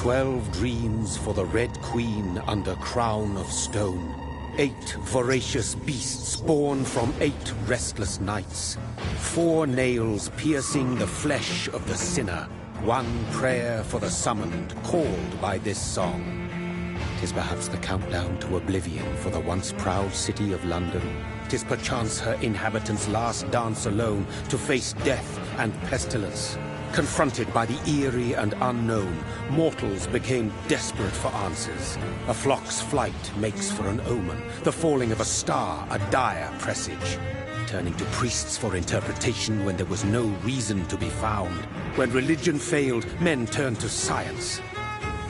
12 dreams for the Red Queen under crown of stone. 8 voracious beasts born from 8 restless nights. 4 nails piercing the flesh of the sinner. 1 prayer for the summoned, called by this song. 'Tis perhaps the countdown to oblivion for the once proud city of London. 'Tis perchance her inhabitants' last dance alone to face death and pestilence. Confronted by the eerie and unknown, mortals became desperate for answers. A flock's flight makes for an omen, the falling of a star a dire presage. Turning to priests for interpretation when there was no reason to be found. When religion failed, men turned to science.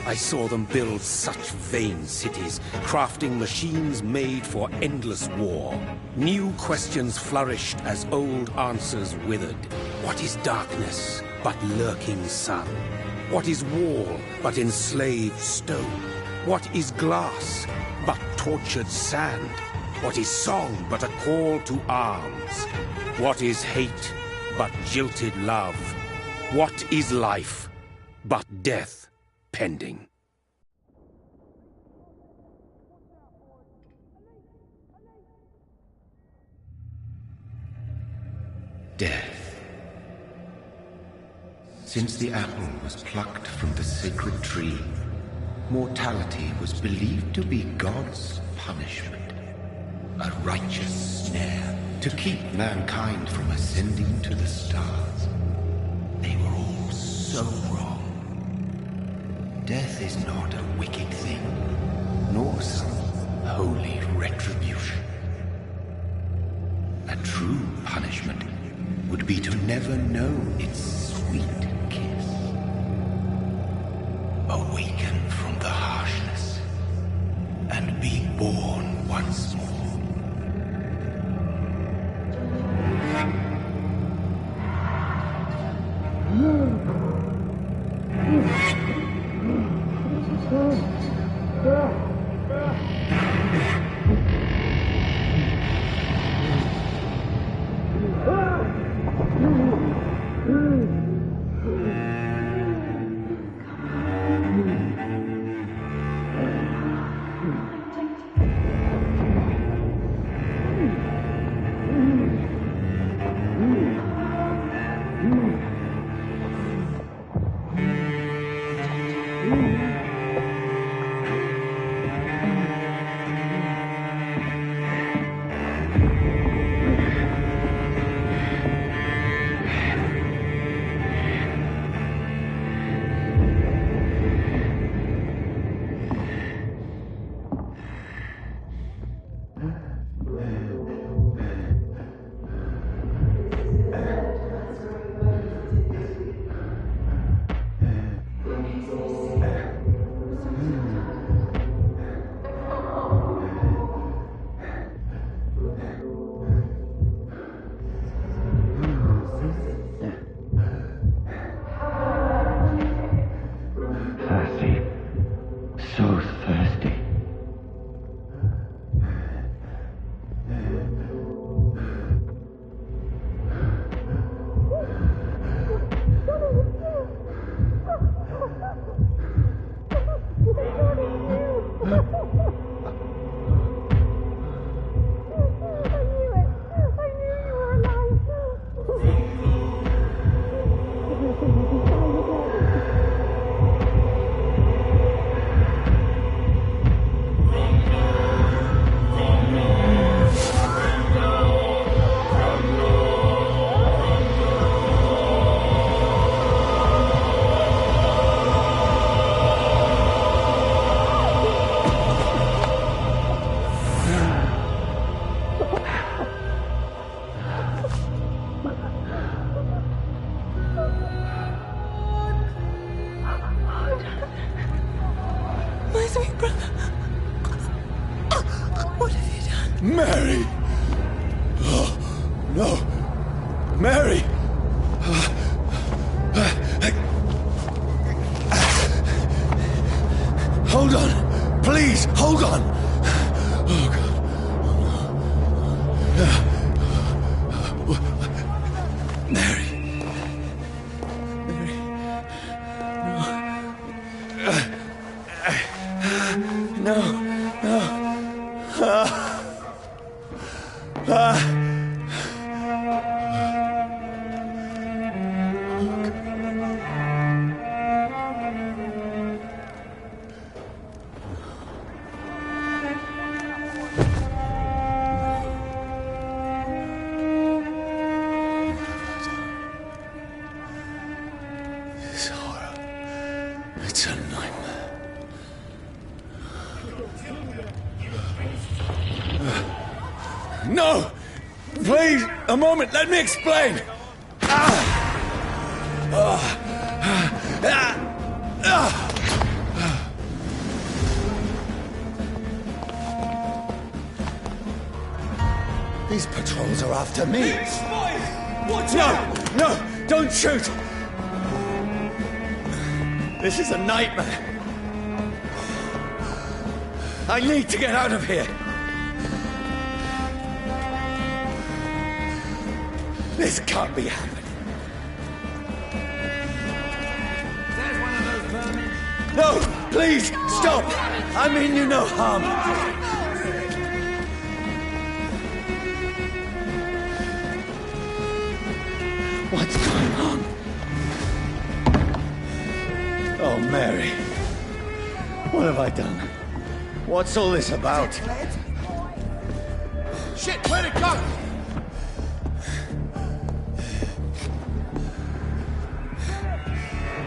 I saw them build such vain cities, crafting machines made for endless war. New questions flourished as old answers withered. What is darkness but lurking sun? What is wall but enslaved stone? What is glass but tortured sand? What is song but a call to arms? What is hate but jilted love? What is life but death pending? Death. Since the apple was plucked from the sacred tree, mortality was believed to be God's punishment. A righteous snare to keep mankind from ascending to the stars. They were all so wrong. Death is not a wicked thing, nor some holy retribution. A true punishment would be to never know its sweet kiss. Awaken from the harshness and be born once more. Mary! Oh, no! Mary! Hold on! Please, hold on! Oh, God. Mary. Mary. No. No! Please, a moment, let me explain! These patrols are after me. Watch out! No! Don't shoot! This is a nightmare. I need to get out of here. This can't be happening. There's one of those vermin. No! Please! Stop! I mean you no harm. What's going on? Oh, Mary. What have I done? What's all this about? Shit, where'd it go?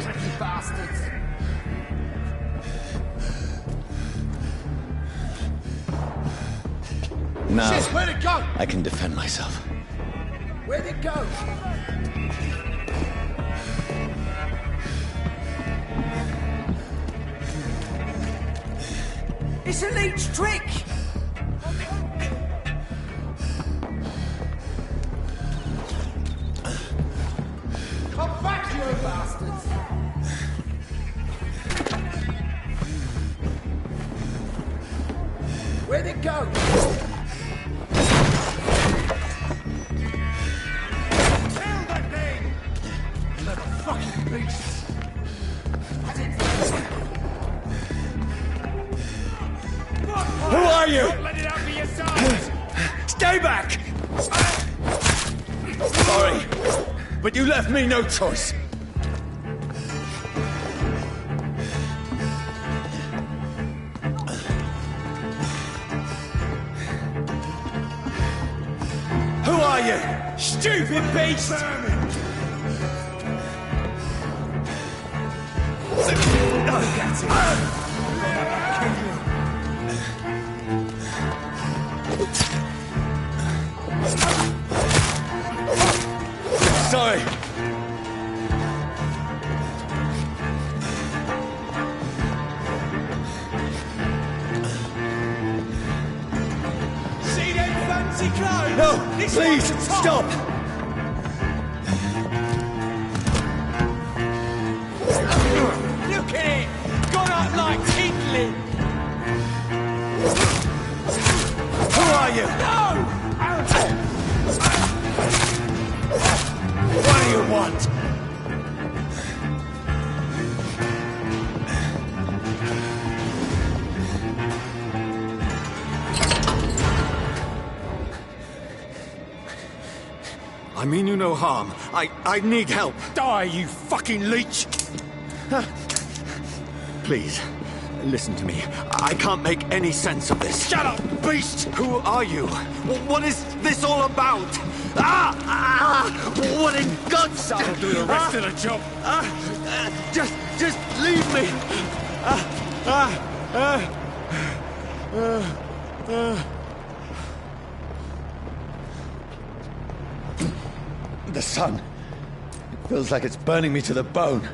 Tricky bastards. Now, Shit, where'd it go? I can defend myself. Where'd it go? It's a leech trick! Come back, you bastards! Where'd it go? Kill that thing! Little fucking beasts! Who are you? Don't let it out for yourselves! Stay back! Sorry, but you left me no choice. Who are you? Stupid beast! Sorry. See them fancy clothes? No, This please, one's top. stop! Look at it! Gone up like tinkling! Who are you? No! What do you want? I mean you no harm. I need help. Die, you fucking leech! Please, listen to me. I can't make any sense of this. Shut up, beast! Who are you? What is this all about? What in God's name? That'll do the rest of the job. Just leave me. The sun. It feels like it's burning me to the bone.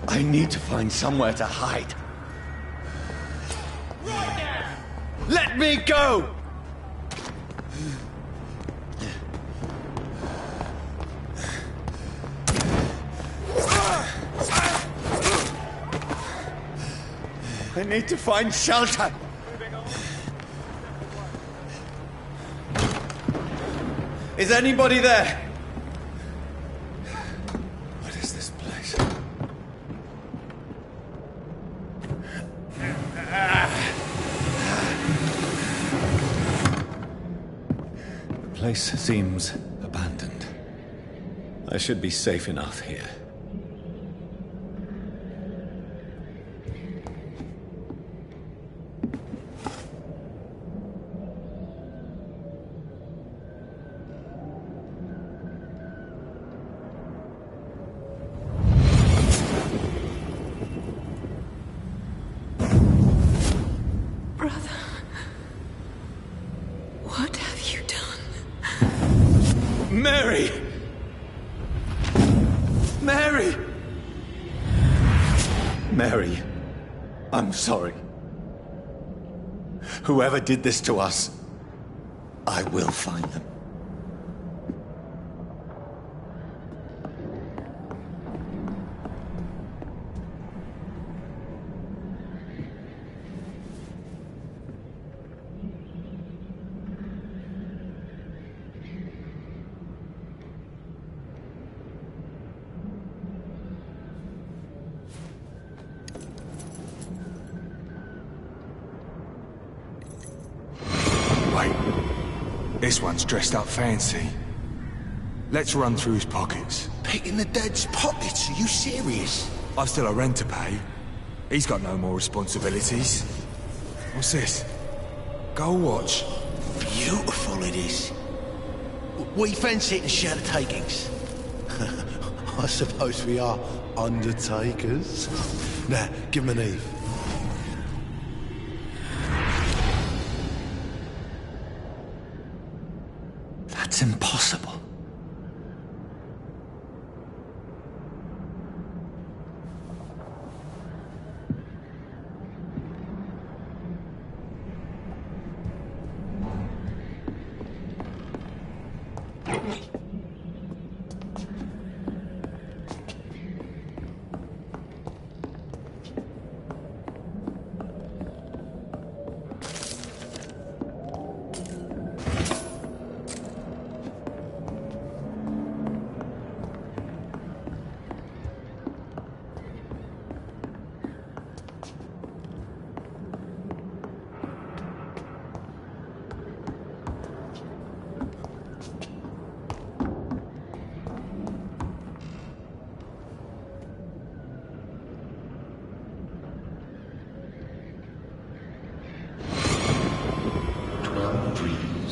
I need to find somewhere to hide. Right now! Let me go! I need to find shelter. Is anybody there? What is this place? The place seems abandoned. I should be safe enough here. Mary! Mary, I'm sorry. Whoever did this to us, I will find them. This one's dressed up fancy. Let's run through his pockets. Picking the dead's pockets? Are you serious? I've still a rent to pay. He's got no more responsibilities. What's this? Gold watch. Beautiful it is. We fancy it and share the takings. I suppose we are undertakers. Now, give him an Eve. That's impossible.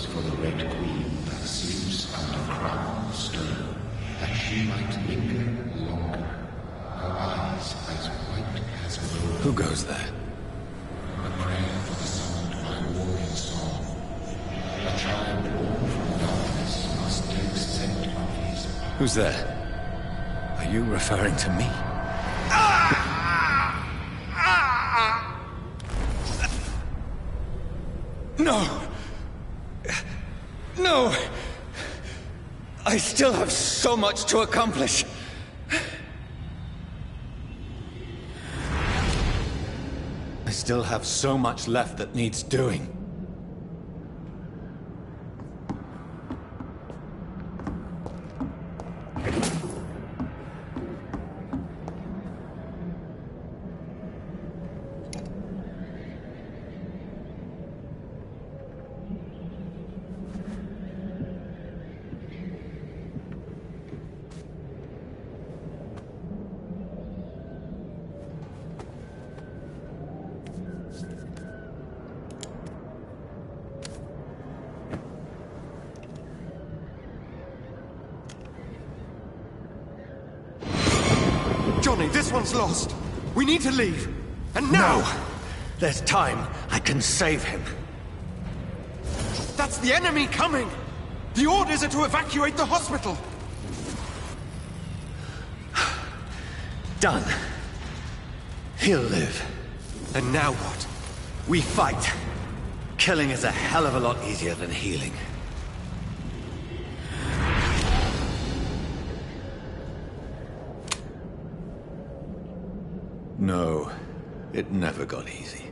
For the Red Queen that sleeps under crown of stone, that she might linger longer, her eyes as white as gold. Who goes there? A prayer for the sound of my warrior song. A child born from darkness must take scent of his power. Who's there? Are you referring to me? No! No! I still have so much to accomplish. I still have so much left that needs doing. Johnny, this one's lost. We need to leave. And now! No! There's time. I can save him. That's the enemy coming! The orders are to evacuate the hospital! Done. He'll live. And now what? We fight. Killing is a hell of a lot easier than healing. No, it never got easy.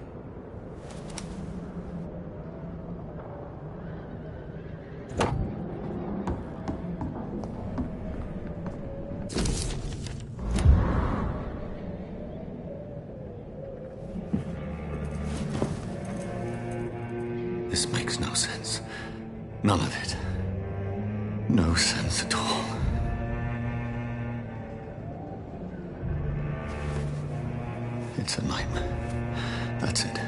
This makes no sense. None of it. No sense at all. It's a nightmare. That's it.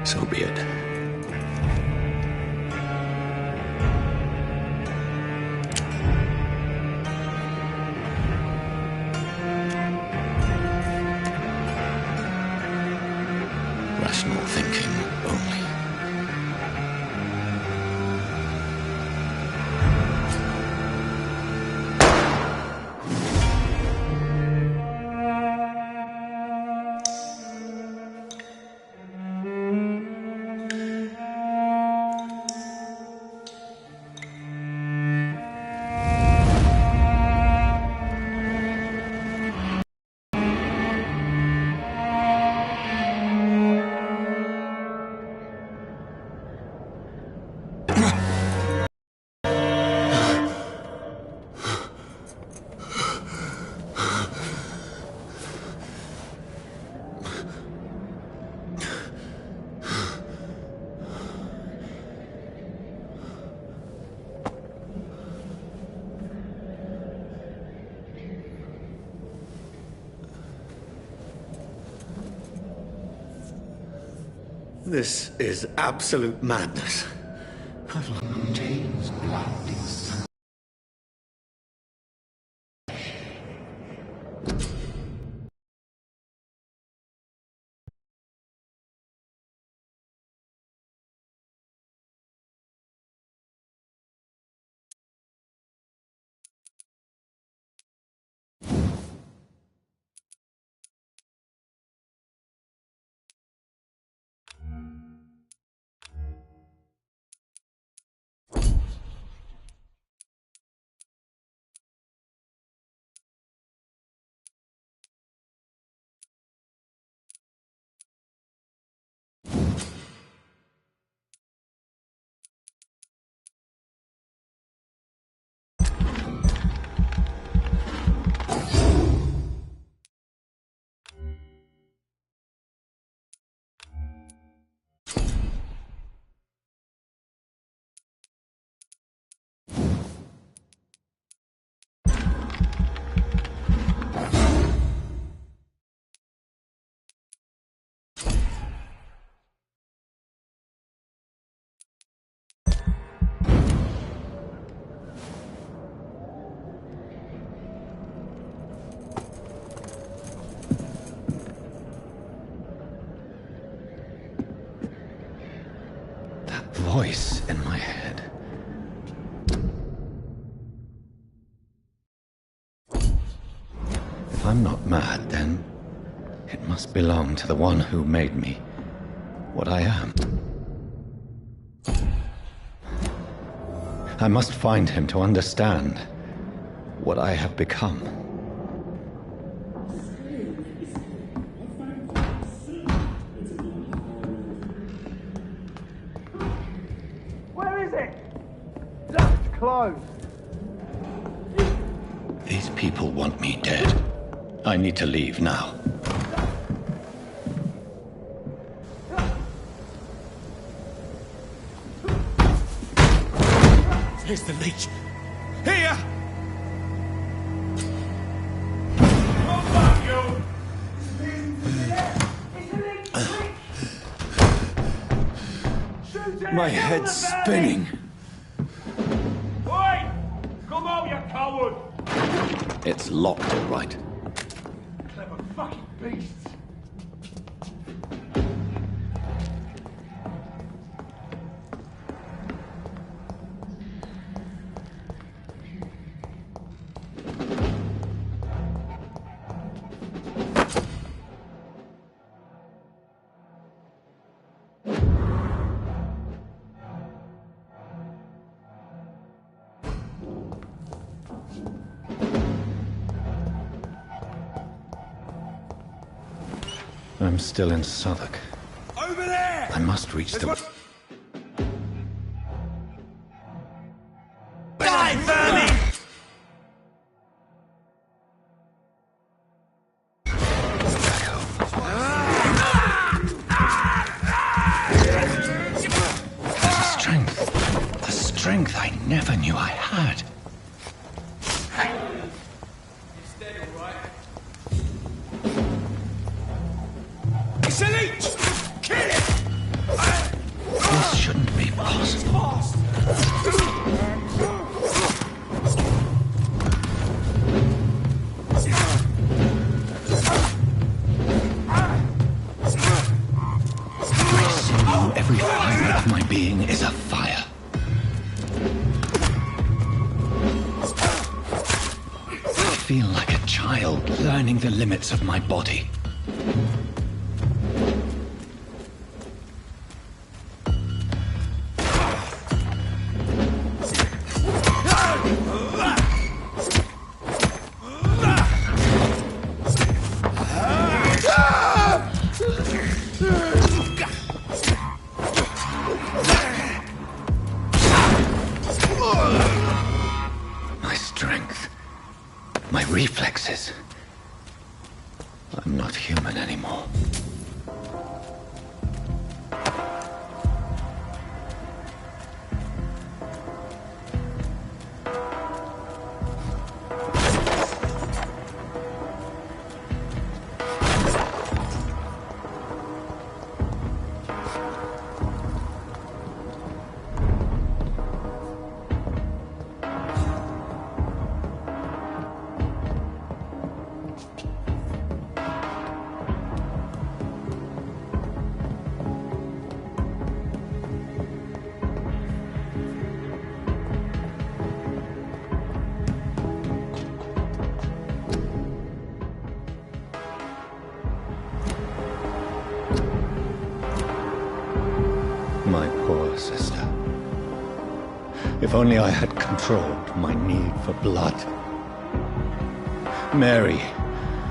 So be it. This is absolute madness. Contains blood inside. Voice in my head. If I'm not mad, then it must belong to the one who made me what I am. I must find him to understand what I have become. These people want me dead. I need to leave now. Here's the leech. Here! Oh, fuck you! My head's spinning. Oi! Come out, you coward! It's locked, all right. Clever fucking beasts! I'm still in Southwark. Over there! I must reach the... Die, vermin! The strength I never knew I had. It's a leech! Kill it! This shouldn't be possible. Every fiber of my being is a fire. I feel like a child learning the limits of my body. My strength, my reflexes. I'm not human anymore. My poor sister. If only I had controlled my need for blood. Mary,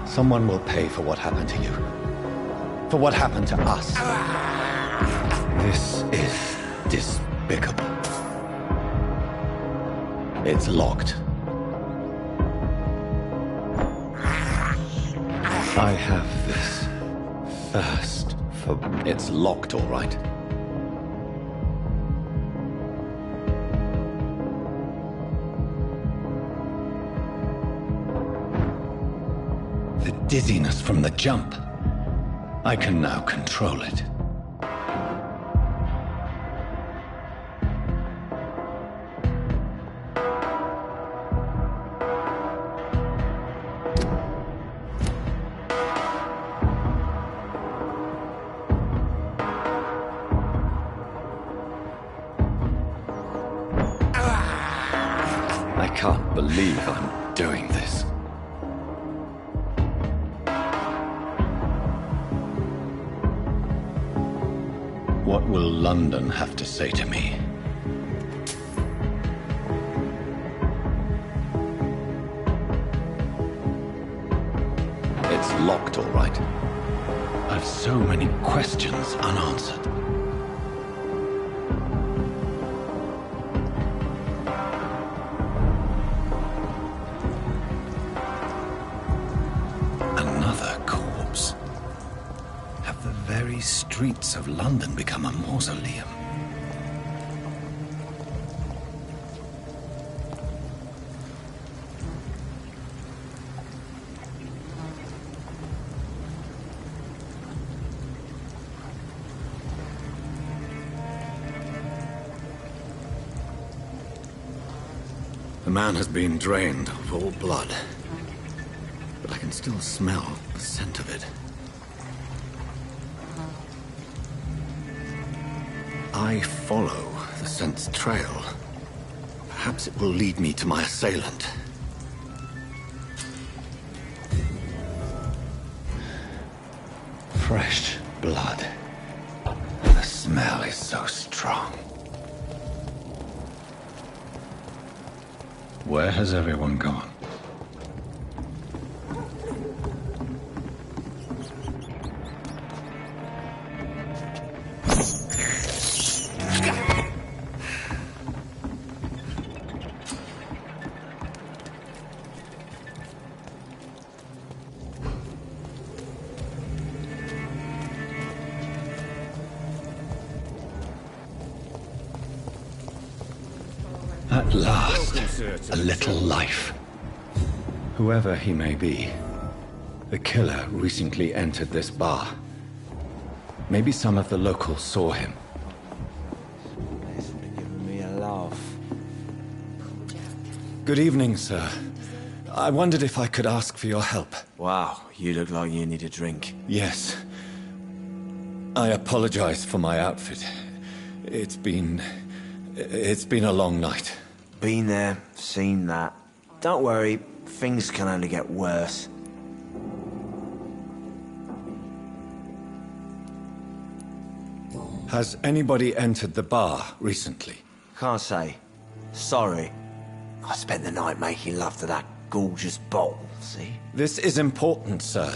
someone will pay for what happened to you. For what happened to us. This is despicable. It's locked. I have this thirst for... It's locked, all right. The dizziness from the jump. I can now control it. I can't believe I'm doing this. What will London have to say to me? It's locked, all right. I've so many questions unanswered. Another corpse. Have the very streets of London become a mausoleum? The man has been drained of all blood, but I can still smell the scent of it. I follow the scent's trail. Perhaps it will lead me to my assailant. Fresh blood. The smell is so strong. Where has everyone gone? At last, a little life. Whoever he may be, the killer recently entered this bar. Maybe some of the locals saw him. This would have given me a laugh. Good evening, sir. I wondered if I could ask for your help. Wow, you look like you need a drink. Yes. I apologize for my outfit. It's been a long night. Been there, seen that. Don't worry, things can only get worse. Has anybody entered the bar recently? Can't say. Sorry. I spent the night making love to that gorgeous bottle, see? This is important, sir.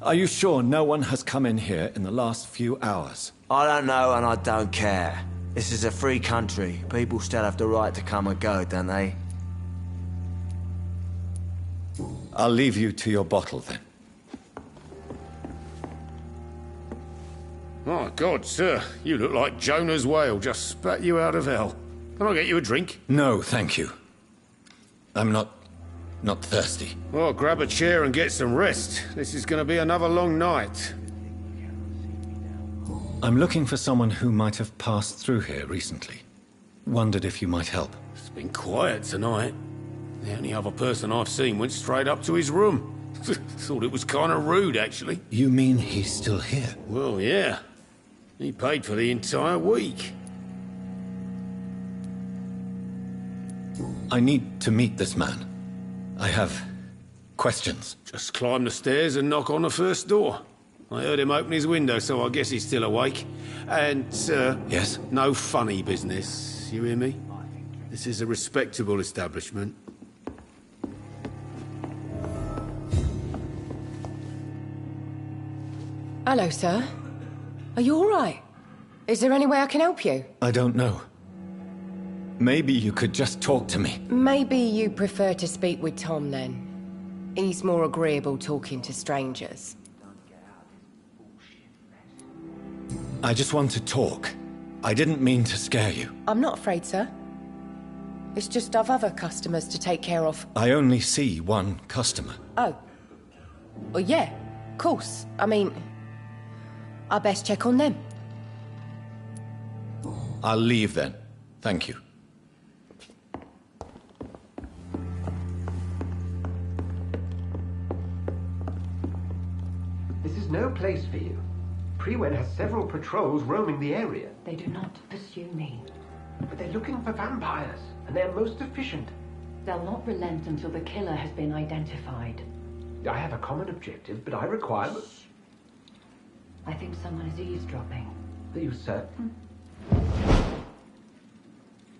Are you sure no one has come in here in the last few hours? I don't know and I don't care. This is a free country. People still have the right to come and go, don't they? I'll leave you to your bottle, then. My God, sir, you look like Jonah's whale just spat you out of hell. Can I get you a drink? No, thank you. I'm not thirsty. Well, grab a chair and get some rest. This is going to be another long night. I'm looking for someone who might have passed through here recently. Wondered if you might help. It's been quiet tonight. The only other person I've seen went straight up to his room. Thought it was kind of rude, actually. You mean he's still here? Well, yeah. He paid for the entire week. I need to meet this man. I have questions. Just climb the stairs and knock on the first door. I heard him open his window, so I guess he's still awake. And, Yes? no funny business, you hear me? This is a respectable establishment. Hello, sir. Are you all right? Is there any way I can help you? I don't know. Maybe you could just talk to me. Maybe you prefer to speak with Tom, then. He's more agreeable talking to strangers. I just want to talk. I didn't mean to scare you. I'm not afraid, sir. It's just I've other customers to take care of. I only see one customer. Oh. Well, yeah, of course. I mean, I best check on them. I'll leave then. Thank you. This is no place for you. Prewen has several patrols roaming the area. They do not pursue me. But they're looking for vampires, and they're most efficient. They'll not relent until the killer has been identified. I have a common objective, but I require... I think someone is eavesdropping. Are you certain?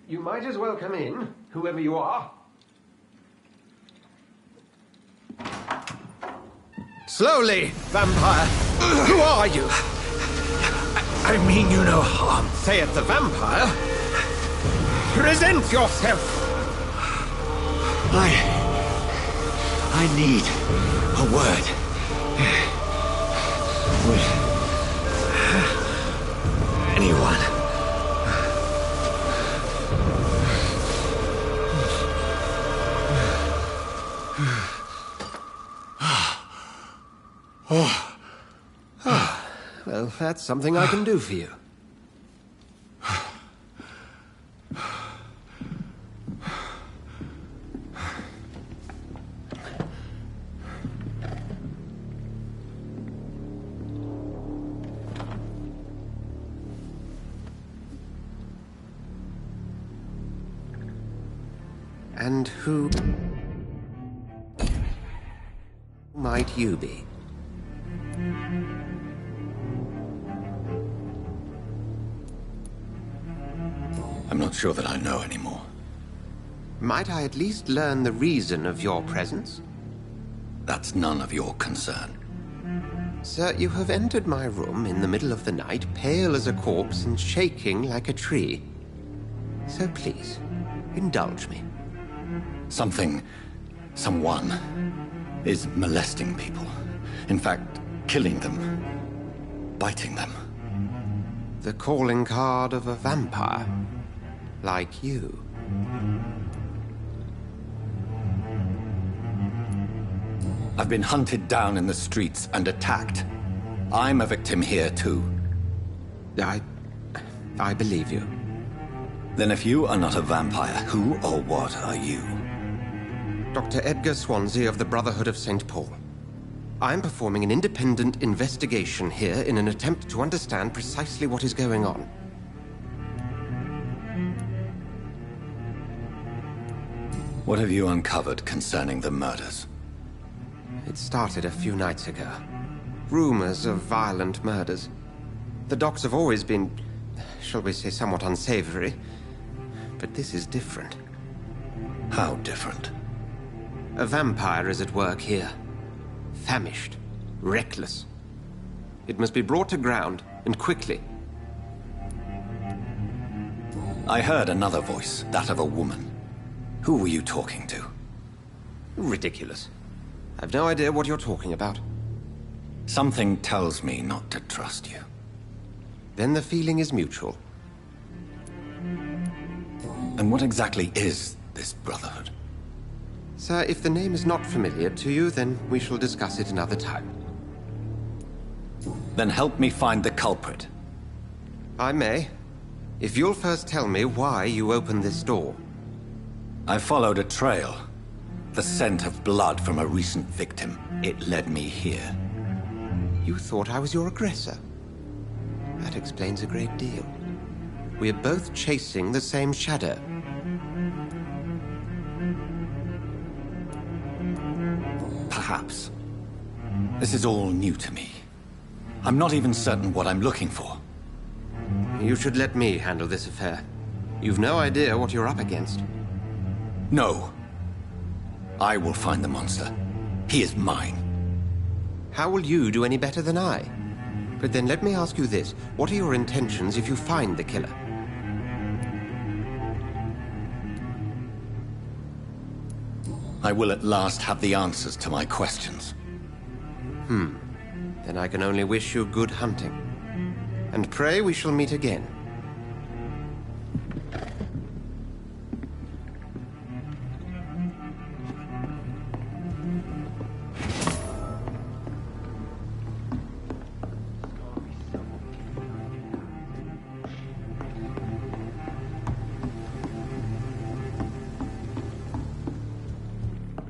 You might as well come in, whoever you are. Slowly, vampire! Who are you? I mean you no harm. Saith the vampire. Present yourself! I need a word. With anyone. Well, that's something I can do for you. And who might you be? I'm not sure that I know anymore. Might I at least learn the reason of your presence? That's none of your concern. Sir, you have entered my room in the middle of the night, pale as a corpse and shaking like a tree. So please, indulge me. Someone is molesting people. In fact, killing them. Biting them. The calling card of a vampire. Like you. I've been hunted down in the streets and attacked. I'm a victim here, too. I believe you. Then if you are not a vampire, who or what are you? Dr. Edgar Swansea of the Brotherhood of St. Paul. I'm performing an independent investigation here in an attempt to understand precisely what is going on. What have you uncovered concerning the murders? It started a few nights ago. Rumors of violent murders. The docs have always been, shall we say, somewhat unsavory. But this is different. How different? A vampire is at work here. Famished. Reckless. It must be brought to ground, and quickly. I heard another voice, that of a woman. Who were you talking to? Ridiculous. I've no idea what you're talking about. Something tells me not to trust you. Then the feeling is mutual. And what exactly is this Brotherhood? Sir, if the name is not familiar to you, then we shall discuss it another time. Then help me find the culprit. I may. If you'll first tell me why you opened this door. I followed a trail. The scent of blood from a recent victim. It led me here. You thought I was your aggressor. That explains a great deal. We're both chasing the same shadow. Perhaps. This is all new to me. I'm not even certain what I'm looking for. You should let me handle this affair. You've no idea what you're up against. No. I will find the monster. He is mine. How will you do any better than I? But then let me ask you this. What are your intentions if you find the killer? I will at last have the answers to my questions. Then I can only wish you good hunting. And pray we shall meet again.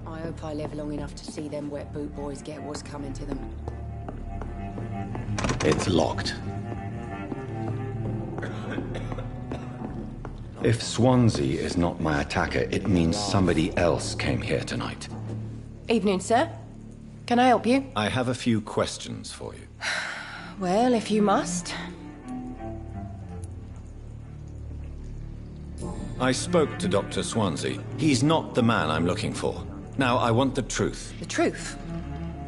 I hope I live long enough to see them wet boot boys get what's coming to them. It's locked. If Swansea is not my attacker, it means somebody else came here tonight. Evening, sir. Can I help you? I have a few questions for you. Well, if you must. I spoke to Dr. Swansea. He's not the man I'm looking for. Now, I want the truth. The truth?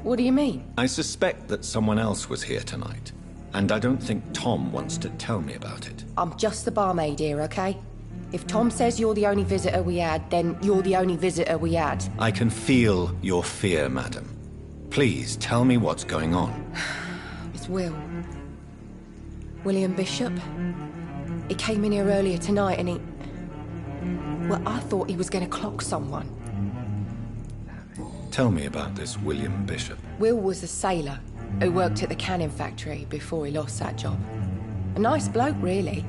What do you mean? I suspect that someone else was here tonight, and I don't think Tom wants to tell me about it. I'm just the barmaid here, okay? If Tom says you're the only visitor we had, then you're the only visitor we had. I can feel your fear, madam. Please, tell me what's going on. It's Will. William Bishop. He came in here earlier tonight and he... Well, I thought he was going to clock someone. Tell me about this William Bishop. Will was a sailor who worked at the cannon factory before he lost that job. A nice bloke, really.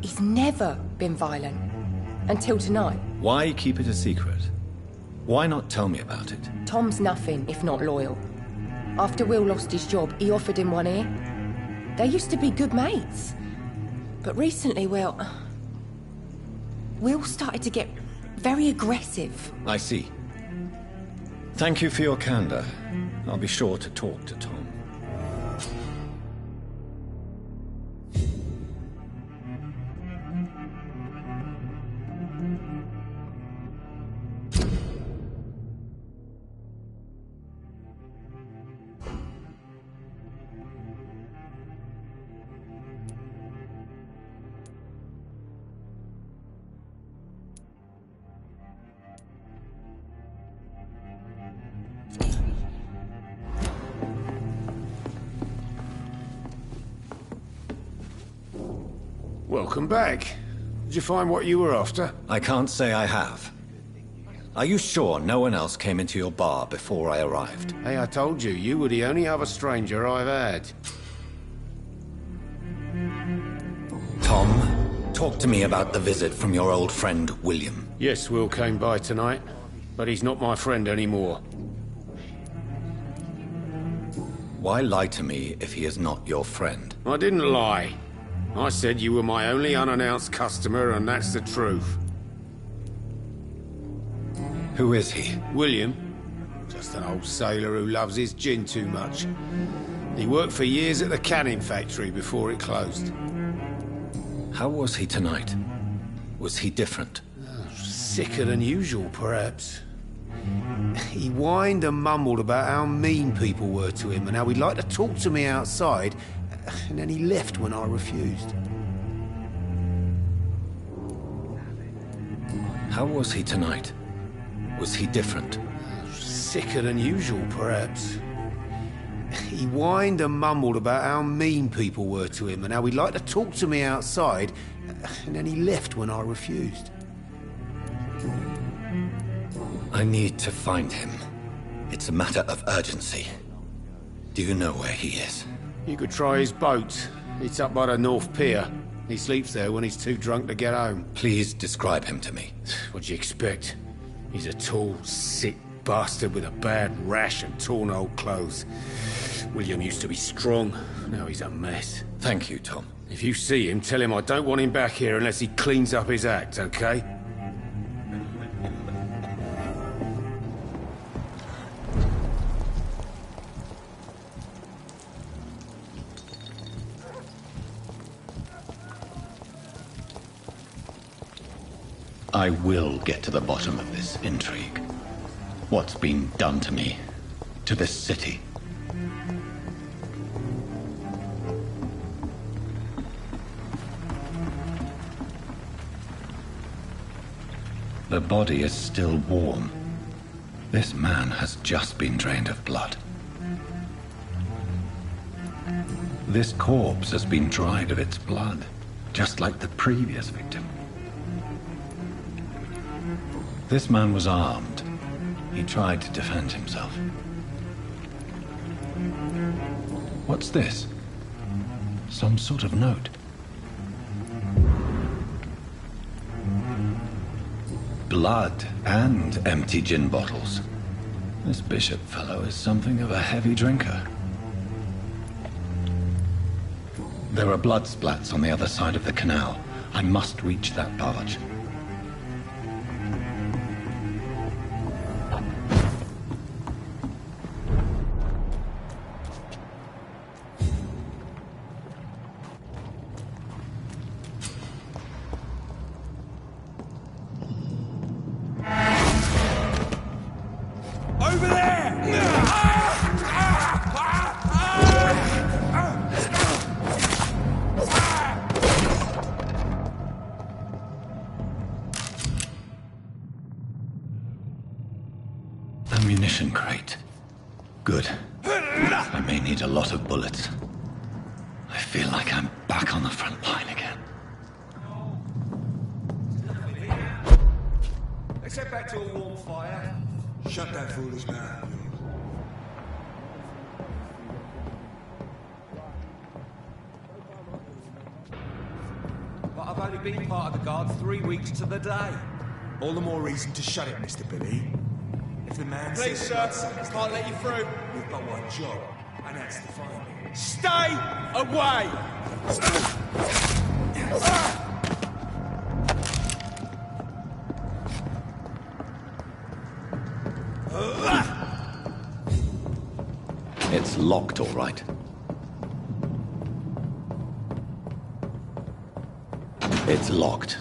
He's never been violent. Until tonight. Why keep it a secret? Why not tell me about it? Tom's nothing if not loyal. After Will lost his job, he offered him one here. They used to be good mates. But recently, well... Will started to get very aggressive. I see. Thank you for your candor. I'll be sure to talk to Tom. Welcome back. Did you find what you were after? I can't say I have. Are you sure no one else came into your bar before I arrived? Hey, I told you, you were the only other stranger I've had. Tom, talk to me about the visit from your old friend, William. Yes, Will came by tonight, but he's not my friend anymore. Why lie to me if he is not your friend? I didn't lie. I said you were my only unannounced customer, and that's the truth. Who is he? William. Just an old sailor who loves his gin too much. He worked for years at the canning factory before it closed. How was he tonight? Was he different? Sicker than usual, perhaps. He whined and mumbled about how mean people were to him and how he'd like to talk to me outside, and then he left when I refused. How was he tonight? Was he different? Sicker than usual, perhaps. He whined and mumbled about how mean people were to him and how he'd like to talk to me outside, and then he left when I refused. I need to find him. It's a matter of urgency. Do you know where he is? You could try his boat. It's up by the North Pier. He sleeps there when he's too drunk to get home. Please describe him to me. What'd you expect? He's a tall, sick bastard with a bad rash and torn old clothes. William used to be strong. Now he's a mess. Thank you, Tom. If you see him, tell him I don't want him back here unless he cleans up his act, okay? I will get to the bottom of this intrigue. What's been done to me, to this city. The body is still warm. This man has just been drained of blood. This corpse has been dried of its blood, just like the previous victim. This man was armed. He tried to defend himself. What's this? Some sort of note. Blood and empty gin bottles. This bishop fellow is something of a heavy drinker. There are blood splats on the other side of the canal. I must reach that barge. Over there! Ammunition crate. Good. I may need a lot of bullets. I feel like I'm back on the front line again. Let's head back to a warm fire. Shut that foolish mouth. But I've only been part of the guard 3 weeks to the day. All the more reason to shut it, Mr. Billy. If the man Please, says sir, I can't let you through. We've got one job, and that's to find him. Stay away! It's locked, all right. It's locked.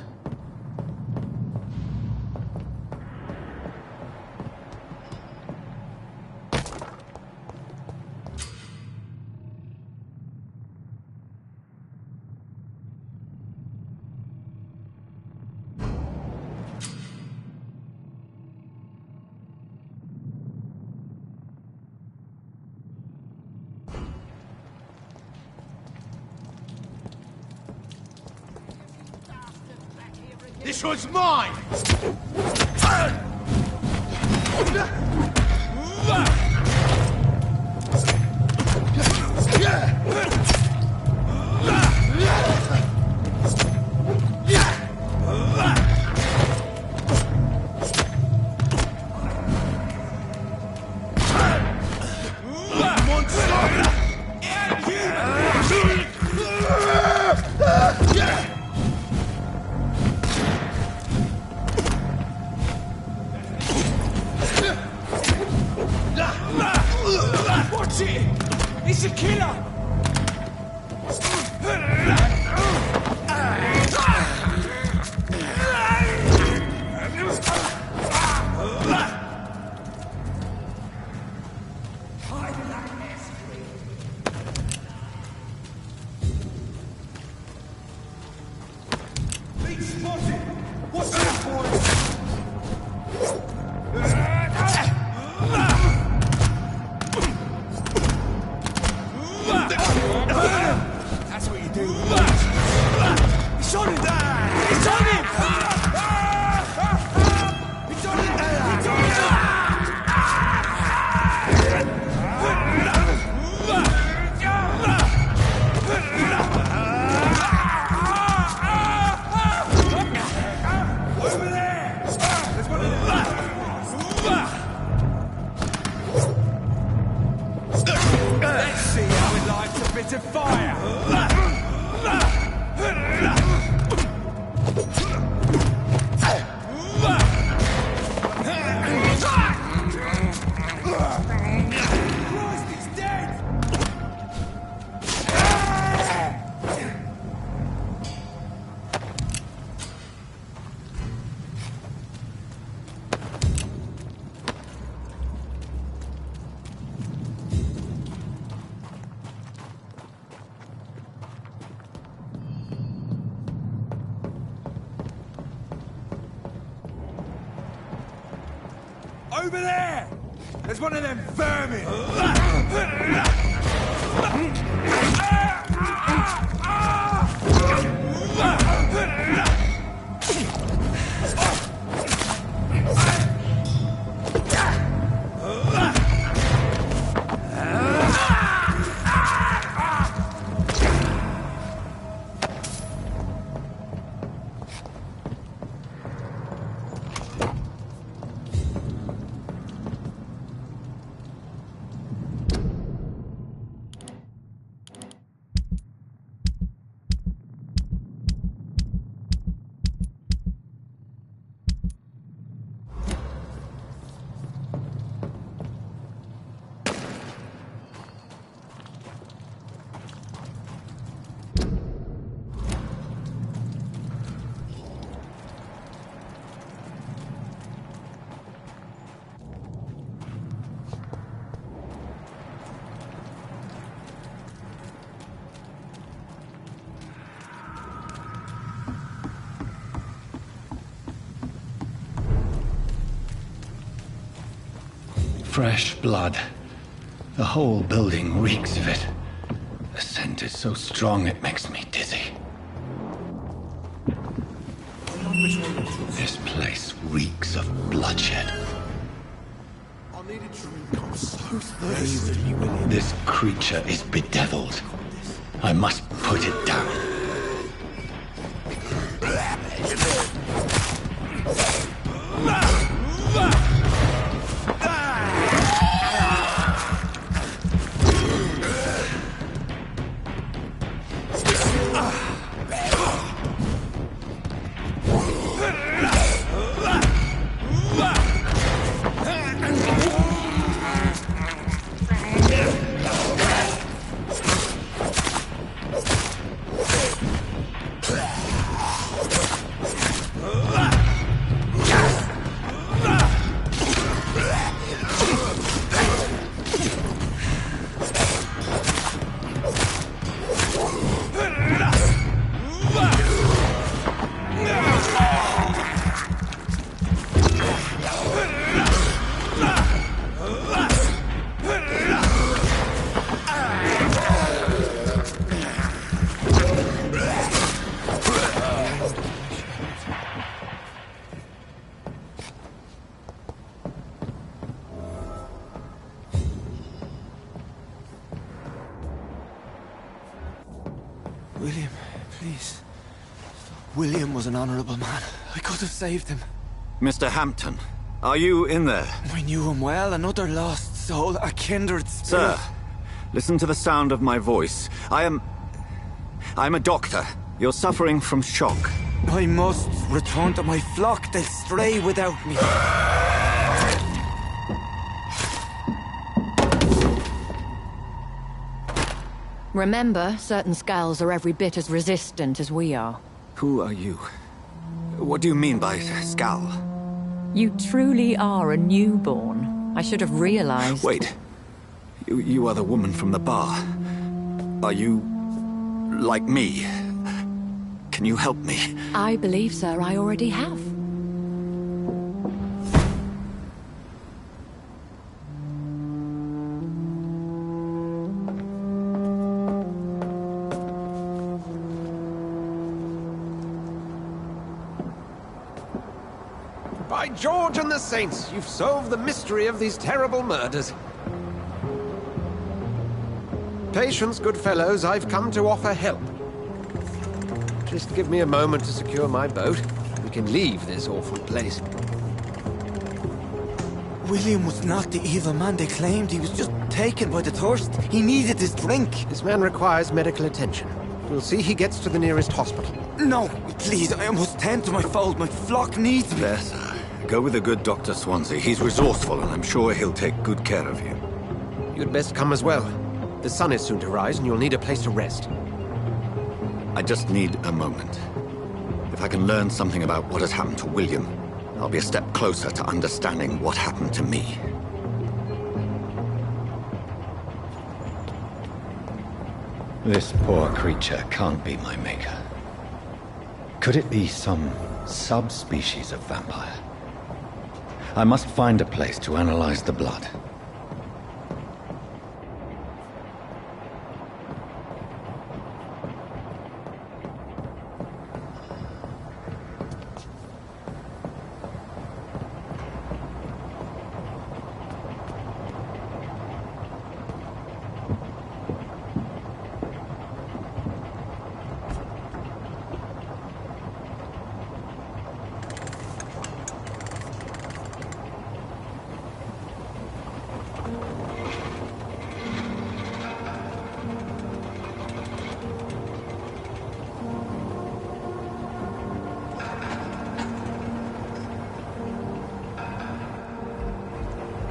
This one's mine! Watch it! It's a killer! Beat spotted! Watch out, boys! That's what you do. It's on him! It's on him! It's on him! It's on Over there! There's one of Let's see how it likes a bit of fire! Christ, he's dead! Over there! There's one of them vermin! Fresh blood. The whole building reeks of it. The scent is so strong it makes me dizzy. This place reeks of bloodshed. I need a drink. I'm so thirsty. This creature is bedeviled. I must put it down. William, please. William was an honorable man. I could have saved him. Mr. Hampton, are you in there? I knew him well, another lost soul, a kindred spirit. Sir, listen to the sound of my voice. I'm a doctor. You're suffering from shock. I must return to my flock. They'll stray without me. Remember, certain skulls are every bit as resistant as we are. Who are you? What do you mean by skull? You truly are a newborn. I should have realized. Wait. You are the woman from the bar. Are you like me? Can you help me? I believe, sir, I already have. By George and the Saints, you've solved the mystery of these terrible murders. Patience, good fellows, I've come to offer help. Just give me a moment to secure my boat. We can leave this awful place. William was not the evil man they claimed. He was just taken by the thirst. He needed his drink. This man requires medical attention. We'll see he gets to the nearest hospital. No, please, I must tend to my fold. My flock needs me. There, sir. Go with the good Dr. Swansea. He's resourceful, and I'm sure he'll take good care of you. You'd best come as well. The sun is soon to rise, and you'll need a place to rest. I just need a moment. If I can learn something about what has happened to William, I'll be a step closer to understanding what happened to me. This poor creature can't be my maker. Could it be some subspecies of vampire? I must find a place to analyze the blood.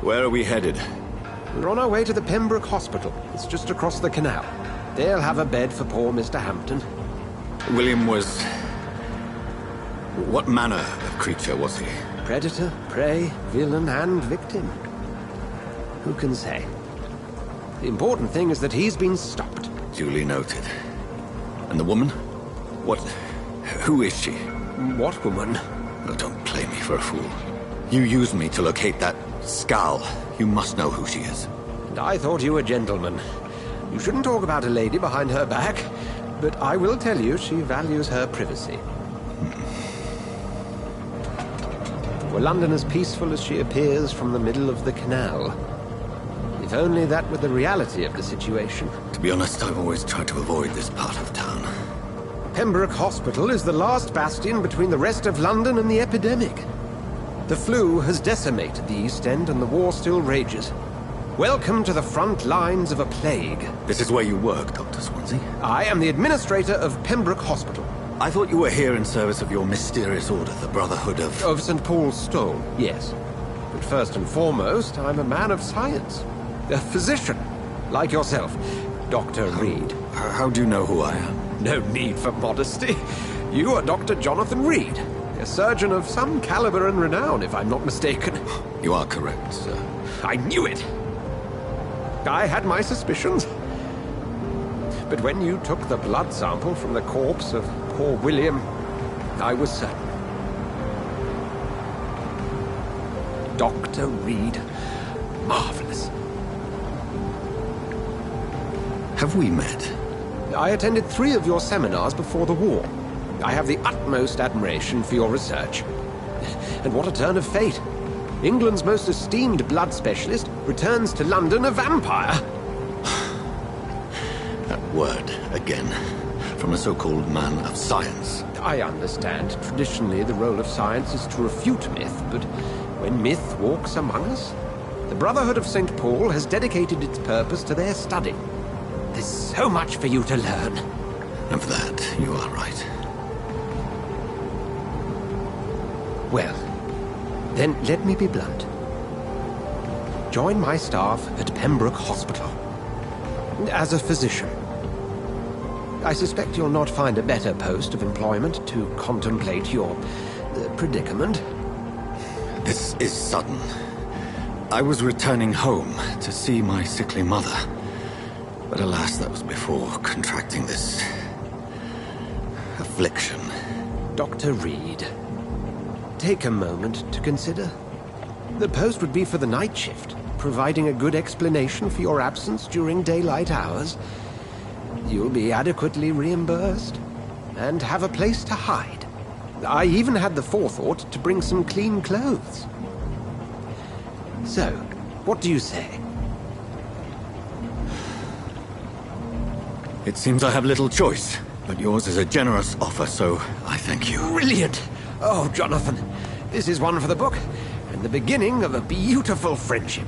Where are we headed? We're on our way to the Pembroke Hospital. It's just across the canal. They'll have a bed for poor Mr. Hampton. William was... what manner of creature was he? Predator, prey, villain, and victim. Who can say? The important thing is that he's been stopped. Duly noted. And the woman? What... who is she? What woman? Oh, don't play me for a fool. You used me to locate that skull. You must know who she is. And I thought you a gentleman. You shouldn't talk about a lady behind her back, but I will tell you she values her privacy. Were London as peaceful as she appears from the middle of the canal? If only that were the reality of the situation. To be honest, I've always tried to avoid this part of town. Pembroke Hospital is the last bastion between the rest of London and the epidemic. The flu has decimated the East End and the war still rages. Welcome to the front lines of a plague. This is where you work, Dr. Swansea? I am the administrator of Pembroke Hospital. I thought you were here in service of your mysterious order, the Brotherhood of... Of St. Paul's Stone, yes. But first and foremost, I'm a man of science. A physician, like yourself, Dr. Reed. How do you know who I am? No need for modesty. You are Dr. Jonathan Reed, a surgeon of some caliber and renown, if I'm not mistaken. You are correct, sir. I knew it! I had my suspicions. But when you took the blood sample from the corpse of poor William, I was certain. Dr. Reed. Marvelous. Have we met? I attended 3 of your seminars before the war. I have the utmost admiration for your research. And what a turn of fate. England's most esteemed blood specialist returns to London a vampire. That word, again. From a so-called man of science. I understand. Traditionally, the role of science is to refute myth, but when myth walks among us, the Brotherhood of St. Paul has dedicated its purpose to their study. There's so much for you to learn. Of that, you are right. Well, then let me be blunt. Join my staff at Pembroke Hospital. As a physician. I suspect you'll not find a better post of employment to contemplate your predicament. This is sudden. I was returning home to see my sickly mother. But alas, that was before contracting this... affliction. Dr. Reed, take a moment to consider. The post would be for the night shift, providing a good explanation for your absence during daylight hours. You'll be adequately reimbursed, and have a place to hide. I even had the forethought to bring some clean clothes. So, what do you say? It seems I have little choice, but yours is a generous offer, so I thank you. Brilliant! Oh, Jonathan, this is one for the book, and the beginning of a beautiful friendship.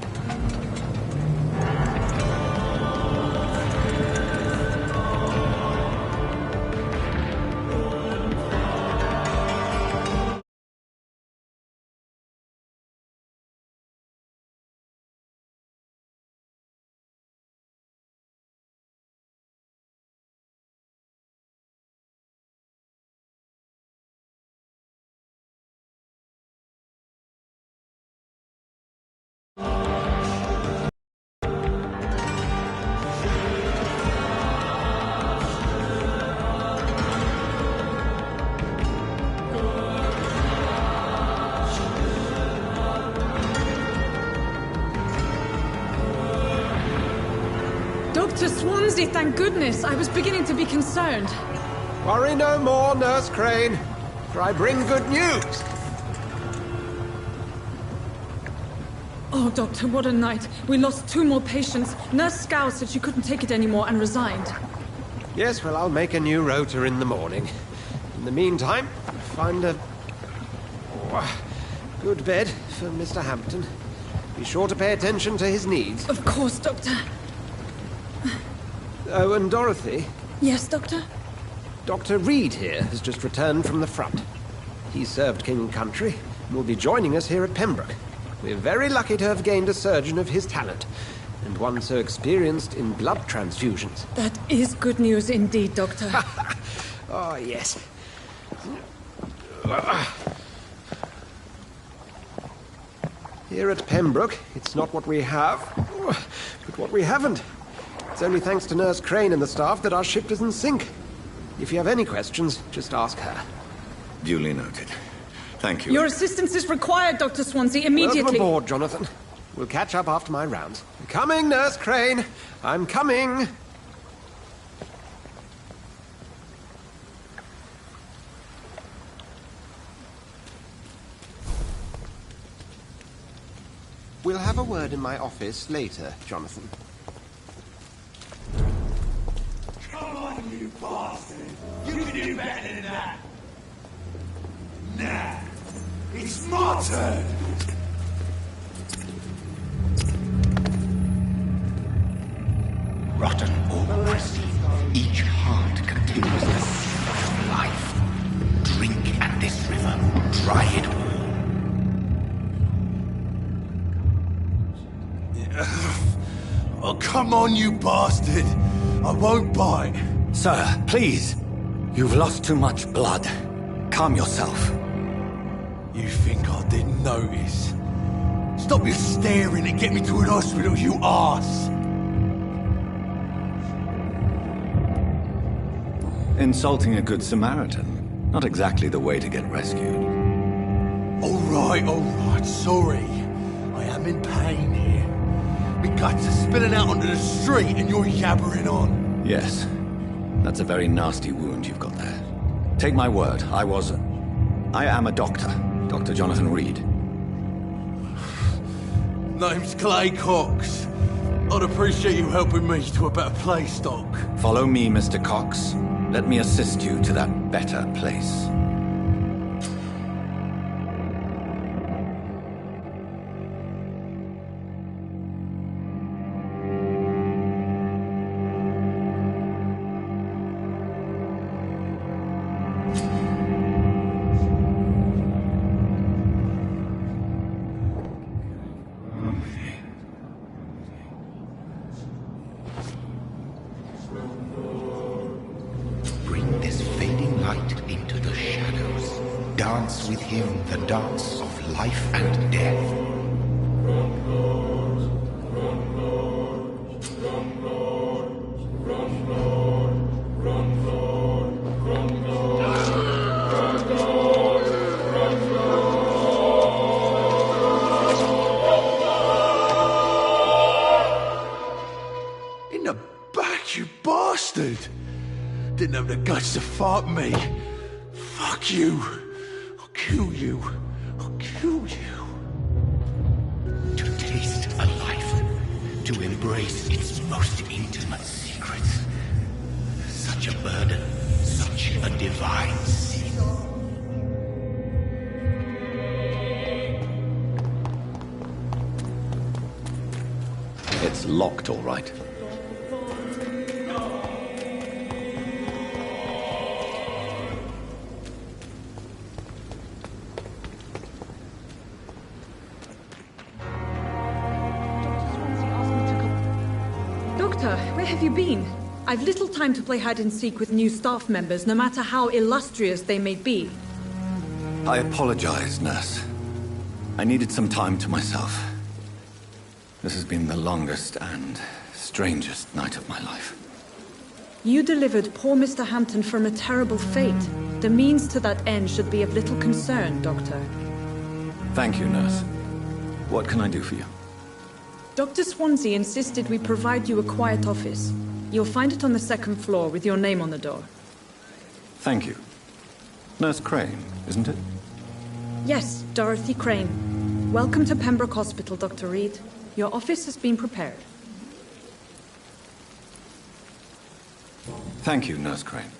Dr. Swansea, thank goodness. I was beginning to be concerned. Worry no more, Nurse Crane, for I bring good news. Oh, Doctor, what a night. We lost 2 more patients. Nurse Scow said she couldn't take it anymore and resigned. Yes, well, I'll make a new rota in the morning. In the meantime, find a good bed for Mr. Hampton. Be sure to pay attention to his needs. Of course, Doctor. Oh, and Dorothy? Yes, Doctor? Dr. Reed here has just returned from the front. He served King and Country and will be joining us here at Pembroke. We're very lucky to have gained a surgeon of his talent, and one so experienced in blood transfusions. That is good news indeed, Doctor. Oh, yes. Here at Pembroke, it's not what we have, but what we haven't. It's only thanks to Nurse Crane and the staff that our ship doesn't sink. If you have any questions, just ask her. Duly noted. Thank you. Your assistance is required, Dr. Swansea, immediately. Welcome aboard, Jonathan. We'll catch up after my rounds. I'm coming, Nurse Crane. I'm coming. We'll have a word in my office later, Jonathan. Come on, you bastard! You can do better than that! Nah, it's my turn! Rotten always. Each heart contains the seed of life. Drink at this river. Dry it all. Oh, come on, you bastard! I won't bite. Sir, please. You've lost too much blood. Calm yourself. You think I didn't notice? Stop your staring and get me to an hospital, you arse! Insulting a good Samaritan. Not exactly the way to get rescued. All right, sorry. I am in pain here. My guts are spilling out onto the street and you're yabbering on. Yes. That's a very nasty wound you've got there. Take my word, I am a doctor. Dr. Jonathan Reed. Name's Clay Cox. I'd appreciate you helping me to a better place, Doc. Follow me, Mr. Cox. Let me assist you to that better place. Bring this fading light into the shadows. Dance with him the dance of life and death. In the back, you bastard! Didn't have the guts to fight me. Fuck you. I'll kill you. I'll kill you. To taste a life. To embrace its most intimate secrets. Such a burden. Such a divine sin. It's locked, all right. Doctor, where have you been? I've little time to play hide-and-seek with new staff members, no matter how illustrious they may be. I apologize, nurse. I needed some time to myself. This has been the longest and strangest night of my life. You delivered poor Mr. Hampton from a terrible fate. The means to that end should be of little concern, Doctor. Thank you, nurse. What can I do for you? Dr. Swansea insisted we provide you a quiet office. You'll find it on the second floor with your name on the door. Thank you. Nurse Crane, isn't it? Yes, Dorothy Crane. Welcome to Pembroke Hospital, Dr. Reed. Your office has been prepared. Thank you, Nurse Crane.